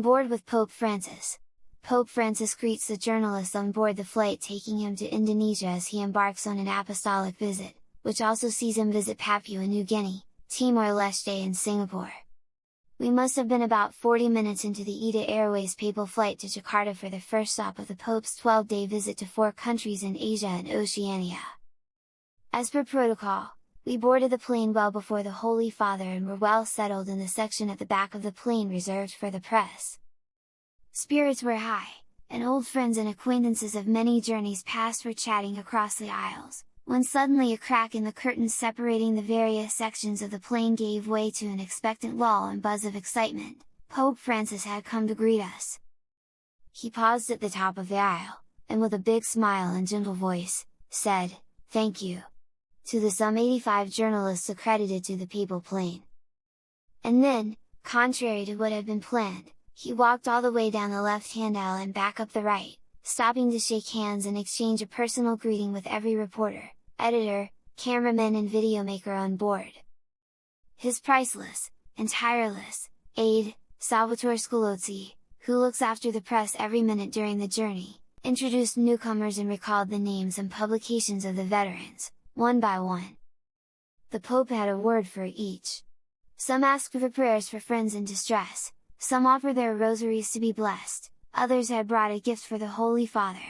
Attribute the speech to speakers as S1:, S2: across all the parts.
S1: board with Pope Francis. Pope Francis greets the journalists on board the flight taking him to Indonesia as he embarks on an apostolic visit, which also sees him visit Papua New Guinea, Timor-Leste and Singapore. We must have been about 40 minutes into the ETA Airways papal flight to Jakarta for the first stop of the Pope's 12-day visit to 4 countries in Asia and Oceania. As per protocol, we boarded the plane well before the Holy Father and were well settled in the section at the back of the plane reserved for the press. Spirits were high, and old friends and acquaintances of many journeys past were chatting across the aisles, when suddenly a crack in the curtains separating the various sections of the plane gave way to an expectant lull and buzz of excitement. Pope Francis had come to greet us. He paused at the top of the aisle, and with a big smile and gentle voice, said, "Thank you," to the some 85 journalists accredited to the papal plane. And then, contrary to what had been planned, he walked all the way down the left-hand aisle and back up the right, stopping to shake hands and exchange a personal greeting with every reporter, editor, cameraman and videomaker on board. His priceless, and tireless, aide, Salvatore Scalozzi, who looks after the press every minute during the journey, introduced newcomers and recalled the names and publications of the veterans, one by one. The Pope had a word for each. Some asked for prayers for friends in distress, some offered their rosaries to be blessed, others had brought a gift for the Holy Father,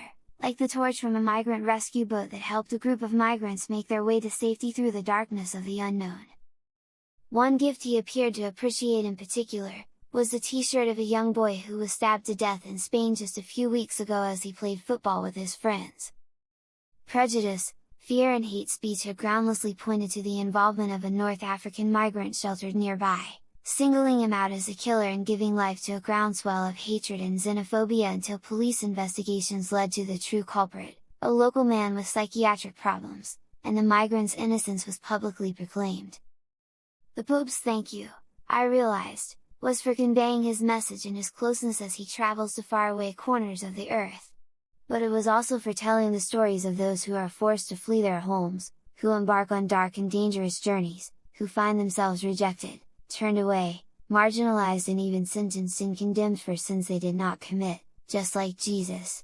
S1: like the torch from a migrant rescue boat that helped a group of migrants make their way to safety through the darkness of the unknown. One gift he appeared to appreciate in particular, was the t-shirt of a young boy who was stabbed to death in Spain just a few weeks ago as he played football with his friends. Prejudice, fear and hate speech had groundlessly pointed to the involvement of a North African migrant sheltered nearby, singling him out as a killer and giving life to a groundswell of hatred and xenophobia until police investigations led to the true culprit, a local man with psychiatric problems, and the migrant's innocence was publicly proclaimed. The Pope's thank you, I realized, was for conveying his message and his closeness as he travels to faraway corners of the earth. But it was also for telling the stories of those who are forced to flee their homes, who embark on dark and dangerous journeys, who find themselves rejected, turned away, marginalized and even sentenced and condemned for sins they did not commit, just like Jesus.